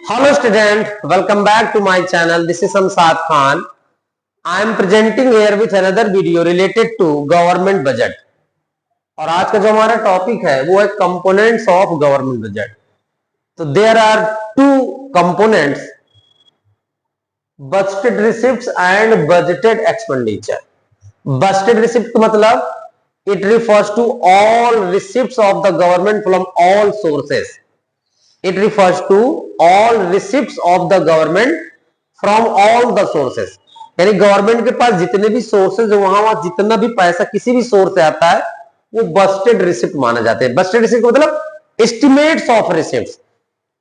Hello student, welcome back to my channel. This is Samsad Khan. I am presenting here with another video related to government budget. और आज का जो हमारा topic है वो है कंपोनेंट्स ऑफ गवर्नमेंट बजट. तो there are two components, budgeted receipts and budgeted expenditure. Budgeted receipt का मतलब it refers to all receipts of the government from all sources. It refers to all receipts of the government from all the sources. यानी government के पास जितने भी sources है वहां जितना भी पैसा किसी भी सोर्स से आता है वो बजटेड रिसिप्ट माना जाता है. बजटेड रिसिप्ट मतलब एस्टिमेट्स ऑफ रिसिप्ट्स,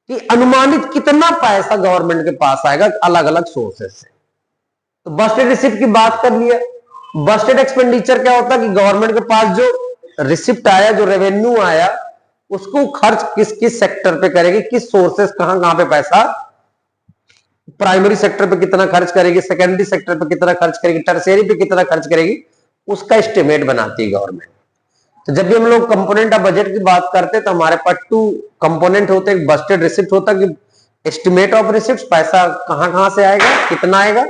कि अनुमानित कितना पैसा गवर्नमेंट के पास आएगा अलग अलग सोर्सेज से. तो बजटेड रिसिप्ट की बात कर लिया. बजटेड एक्सपेंडिचर क्या होता है कि गवर्नमेंट के पास जो रिसिप्ट आया, जो रेवेन्यू आया, उसको खर्च किस किस सेक्टर पे करेगी, किस सोर्सेस कहां कहां पे पैसा, प्राइमरी सेक्टर पे कितना खर्च करेगी, सेकेंडरी सेक्टर पे कितना खर्च करेगी, टर्शियरी पे कितना खर्च करेगी, उसका एस्टिमेट बनाती है गवर्नमेंट. तो जब भी हम लोग कंपोनेंट ऑफ बजट की बात करते हैं तो हमारे पास टू कंपोनेंट होते हैं. बजटेड रिसिप्ट होता है कि एस्टिमेट ऑफ रिसिप्ट, पैसा कहां कहां से आएगा, कितना आएगा,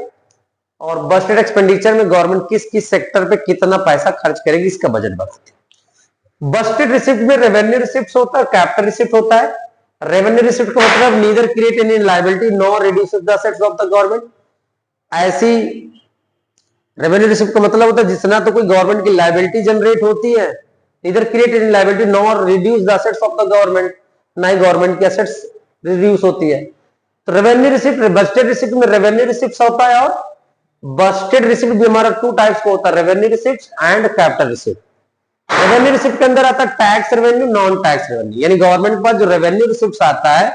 और बजटेड एक्सपेंडिचर में गवर्नमेंट किस किस सेक्टर पे कितना पैसा खर्च करेगी, इसका बजट बनाती है. बजटेड रिसिप्ट में रेवेन्यू रिसिप्ट होता है, कैपिटल रिसिप्ट होता है. रेवेन्यू रिसिप्ट का मतलब neither create any liability nor reduces the assets of the government. ऐसी रेवेन्यू रिसिप्ट का मतलब होता है जितना तो कोई गवर्नमेंट की लायबिलिटी जनरेट होती है, neither create any liability nor reduce the assets of the government, ना ही गवर्नमेंट की असेट्स रिड्यूस होती है. तो रेवेन्यू रिसिप्ट, बजटेड रिसिप्ट में रेवेन्यू रिसिप्ट होता है और बजटेड रिसिप्ट भी हमारा टू टाइप्स का होता है, revenue receipt and capital receipt. Revenue receipt के अंदर आता है tax revenue, non tax revenue. यानी गवर्नमेंट के पास जो रेवेन्यू रिसिप्ट आता है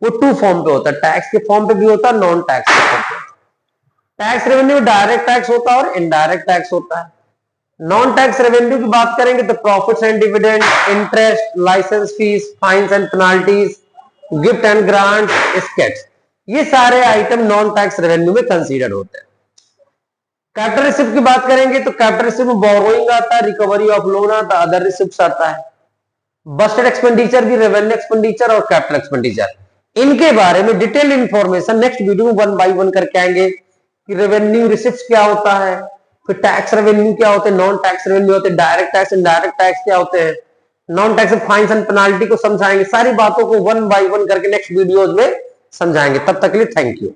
वो टू फॉर्म पे होता है, टैक्स के फॉर्म पे भी होता है, नॉन टैक्स के फॉर्म पे. टैक्स रेवेन्यू डायरेक्ट टैक्स होता है और इनडायरेक्ट टैक्स होता है. नॉन टैक्स रेवेन्यू की बात करेंगे तो profits and dividend, interest, license fees, fines and penalties, gift and grants, escheats, ये सारे आइटम नॉन टैक्स रेवेन्यू में कंसीडर होते हैं. कैपिटल रिसिप्ट की बात करेंगे तो कैपिटल रिसिप्ट में बोरोइंग आता है, रिकवरी ऑफ लोन आता है, अदर रिसिप्ट आता है. बजटेड एक्सपेंडिचर भी रेवेन्यू एक्सपेंडिचर और कैपिटल एक्सपेंडिचर, इनके बारे में डिटेल इंफॉर्मेशन नेक्स्ट वीडियो में वन बाय वन करके आएंगे कि रेवेन्यू रिसिप्ट क्या होता है, फिर टैक्स रेवेन्यू क्या होते हैं, नॉन टैक्स रेवेन्यू होते हैं, डायरेक्ट टैक्स इनडायरेक्ट टैक्स क्या होते हैं, non tax fines and penalty को समझाएंगे. सारी बातों को वन बाय वन करके नेक्स्ट वीडियोज में समझाएंगे. तब तक के लिए थैंक यू.